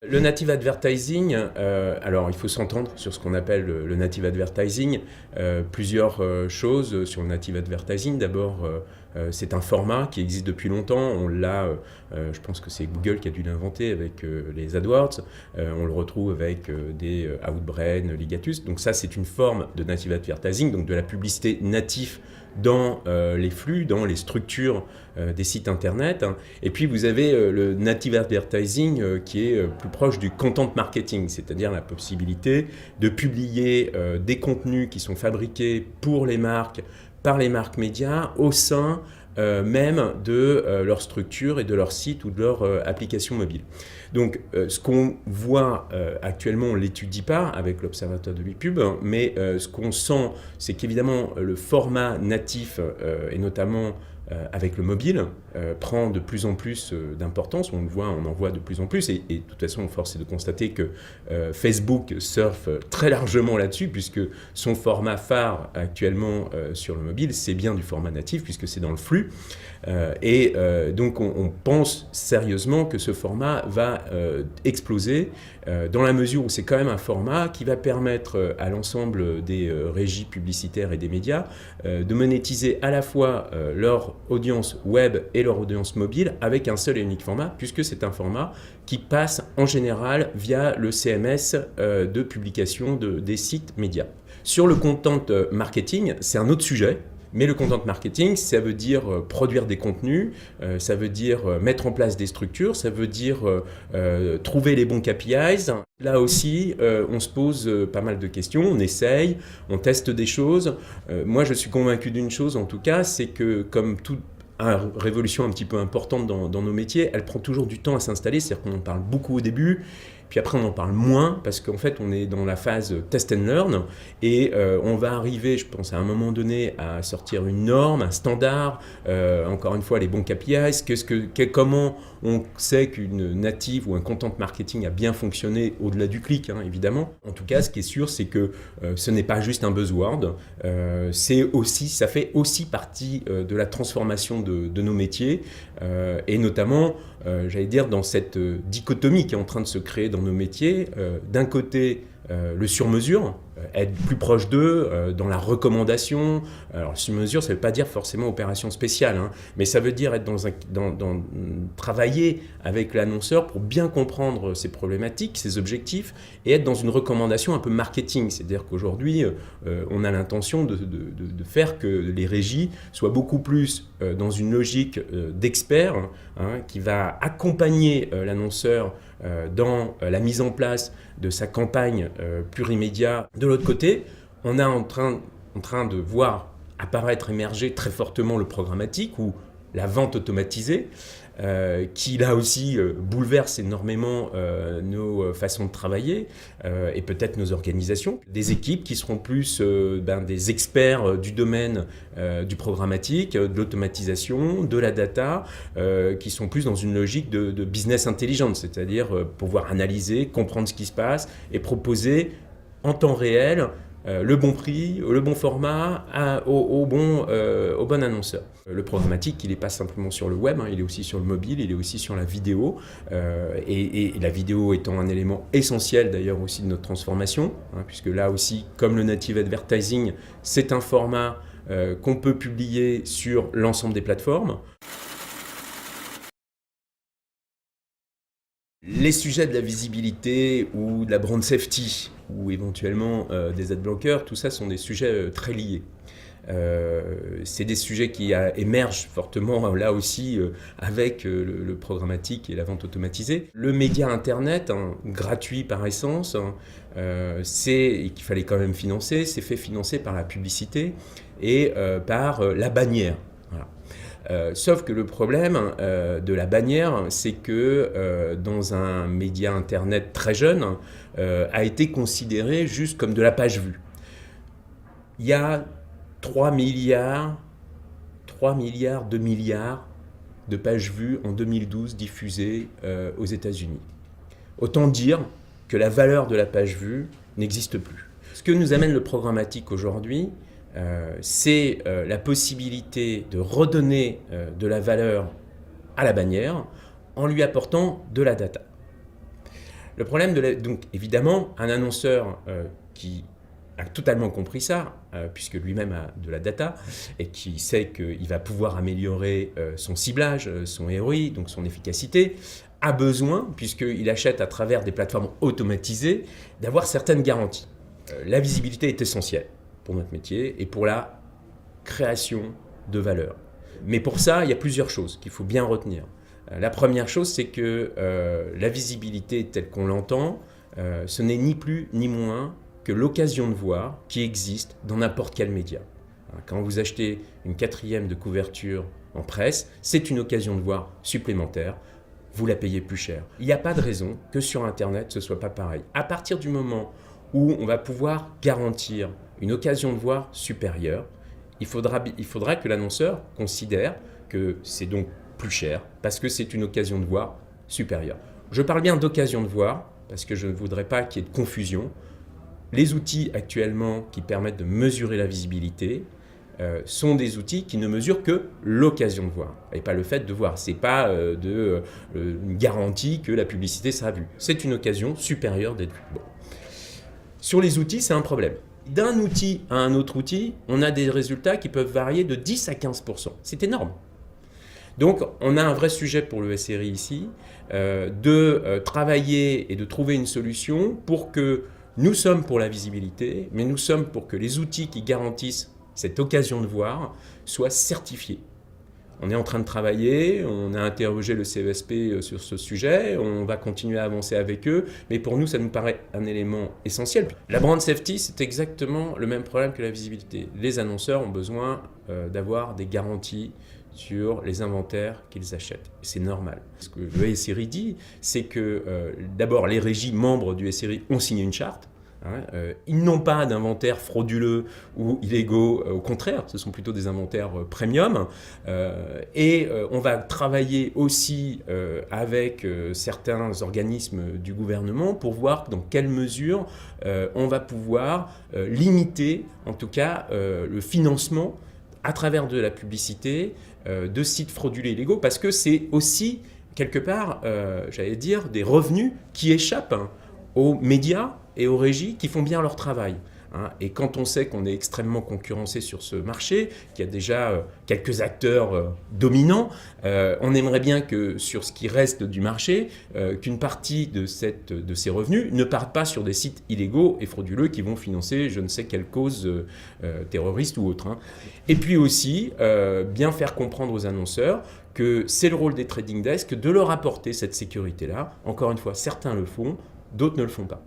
Le native advertising, alors il faut s'entendre sur ce qu'on appelle le native advertising. Plusieurs choses sur le native advertising. D'abord, c'est un format qui existe depuis longtemps. On l'a, je pense que c'est Google qui a dû l'inventer avec les AdWords. On le retrouve avec des Outbrain, Ligatus. Donc ça, c'est une forme de native advertising, donc de la publicité native dans les flux, dans les structures des sites internet. Et puis vous avez le native advertising qui est plus proche du content marketing, c'est-à-dire la possibilité de publier des contenus qui sont fabriqués pour les marques, par les marques médias, au sein même de leur structure et de leur site ou de leur application mobile. Donc ce qu'on voit actuellement, on ne l'étudie pas avec l'Observatoire de l'e-pub, mais ce qu'on sent, c'est qu'évidemment le format natif, et notamment avec le mobile, prend de plus en plus d'importance. On le voit, on en voit de plus en plus. Et de toute façon, force est de constater que Facebook surfe très largement là-dessus, puisque son format phare actuellement sur le mobile, c'est bien du format natif, puisque c'est dans le flux. Donc on pense sérieusement que ce format va exploser dans la mesure où c'est quand même un format qui va permettre à l'ensemble des régies publicitaires et des médias de monétiser à la fois leur audience web et leur audience mobile avec un seul et unique format, puisque c'est un format qui passe en général via le CMS de publication des sites médias. Sur le content marketing, c'est un autre sujet. Mais le content marketing, ça veut dire produire des contenus, ça veut dire mettre en place des structures, ça veut dire trouver les bons KPIs. Là aussi, on se pose pas mal de questions, on essaye, on teste des choses. Moi, je suis convaincu d'une chose, en tout cas, c'est que comme toute révolution un petit peu importante dans nos métiers, elle prend toujours du temps à s'installer, c'est-à-dire qu'on en parle beaucoup au début, puis après on en parle moins parce qu'en fait on est dans la phase test and learn et on va arriver, je pense à un moment donné, à sortir une norme, un standard, encore une fois les bons KPIs, comment on sait qu'une native ou un content marketing a bien fonctionné au-delà du clic, évidemment. En tout cas, ce qui est sûr, c'est que ce n'est pas juste un buzzword, ça fait aussi partie de la transformation de nos métiers et notamment, j'allais dire, dans cette dichotomie qui est en train de se créer dans nos métiers. D'un côté, le sur-mesure, être plus proche d'eux dans la recommandation. Alors, le sur-mesure, ça ne veut pas dire forcément opération spéciale, mais ça veut dire être travailler avec l'annonceur pour bien comprendre ses problématiques, ses objectifs, et être dans une recommandation un peu marketing. C'est-à-dire qu'aujourd'hui, on a l'intention de faire que les régies soient beaucoup plus dans une logique d'expert qui va accompagner l'annonceur dans la mise en place de sa campagne plurimédia. De l'autre côté, on est en train de voir apparaître, émerger très fortement le programmatique ou la vente automatisée, qui là aussi bouleverse énormément nos façons de travailler et peut-être nos organisations. Des équipes qui seront plus des experts du domaine du programmatique, de l'automatisation, de la data, qui sont plus dans une logique de business intelligent, c'est-à-dire pouvoir analyser, comprendre ce qui se passe et proposer en temps réel le bon prix, le bon format au bon annonceur. Le programmatique, il n'est pas simplement sur le web, il est aussi sur le mobile, il est aussi sur la vidéo, et la vidéo étant un élément essentiel d'ailleurs aussi de notre transformation, puisque là aussi, comme le native advertising, c'est un format qu'on peut publier sur l'ensemble des plateformes. Les sujets de la visibilité ou de la brand safety ou éventuellement des adblockers, tout ça sont des sujets très liés. C'est des sujets qui émergent fortement là aussi avec le programmatique et la vente automatisée. Le média internet, gratuit par essence, et qu'il fallait quand même financer, c'est fait financer par la publicité et par la bannière. Voilà. Sauf que le problème de la bannière, c'est que dans un média internet très jeune, a été considéré juste comme de la page vue. Il y a 3 milliards, 2 milliards de pages vues en 2012 diffusées aux États-Unis. Autant dire que la valeur de la page vue n'existe plus. Ce que nous amène le programmatique aujourd'hui, c'est la possibilité de redonner de la valeur à la bannière en lui apportant de la data. Le problème donc évidemment, un annonceur qui a totalement compris ça, puisque lui-même a de la data, et qui sait qu'il va pouvoir améliorer son ciblage, son ROI, donc son efficacité, a besoin, puisqu'il achète à travers des plateformes automatisées, d'avoir certaines garanties. La visibilité est essentielle pour notre métier et pour la création de valeur. Mais pour ça, il y a plusieurs choses qu'il faut bien retenir. La première chose, c'est que la visibilité telle qu'on l'entend, ce n'est ni plus ni moins que l'occasion de voir qui existe dans n'importe quel média. Quand vous achetez une 4e de couverture en presse, c'est une occasion de voir supplémentaire. Vous la payez plus cher. Il n'y a pas de raison que sur Internet, ce ne soit pas pareil. À partir du moment où on va pouvoir garantir une occasion de voir supérieure, il faudra que l'annonceur considère que c'est donc plus cher parce que c'est une occasion de voir supérieure. Je parle bien d'occasion de voir parce que je ne voudrais pas qu'il y ait de confusion. Les outils actuellement qui permettent de mesurer la visibilité sont des outils qui ne mesurent que l'occasion de voir et pas le fait de voir. Ce n'est pas une garantie que la publicité sera vue. C'est une occasion supérieure d'être vue. Bon. Sur les outils, c'est un problème. D'un outil à un autre outil, on a des résultats qui peuvent varier de 10 à 15%. C'est énorme. Donc, on a un vrai sujet pour le SRI ici, de travailler et de trouver une solution pour que nous sommes pour la visibilité, mais nous sommes pour que les outils qui garantissent cette occasion de voir soient certifiés. On est en train de travailler, on a interrogé le CESP sur ce sujet, on va continuer à avancer avec eux, mais pour nous, ça nous paraît un élément essentiel. La brand safety, c'est exactement le même problème que la visibilité. Les annonceurs ont besoin d'avoir des garanties sur les inventaires qu'ils achètent. C'est normal. Ce que le SRI dit, c'est que d'abord, les régies membres du SRI ont signé une charte. Ils n'ont pas d'inventaires frauduleux ou illégaux, au contraire, ce sont plutôt des inventaires premium. Et on va travailler aussi avec certains organismes du gouvernement pour voir dans quelle mesure on va pouvoir limiter, en tout cas, le financement à travers de la publicité de sites frauduleux et illégaux, parce que c'est aussi, quelque part, j'allais dire, des revenus qui échappent aux médias et aux régies qui font bien leur travail. Et quand on sait qu'on est extrêmement concurrencé sur ce marché, qu'il y a déjà quelques acteurs dominants, on aimerait bien que sur ce qui reste du marché, qu'une partie de ces revenus ne parte pas sur des sites illégaux et frauduleux qui vont financer je ne sais quelle cause terroriste ou autre. Et puis aussi, bien faire comprendre aux annonceurs que c'est le rôle des trading desks de leur apporter cette sécurité-là. Encore une fois, certains le font, d'autres ne le font pas.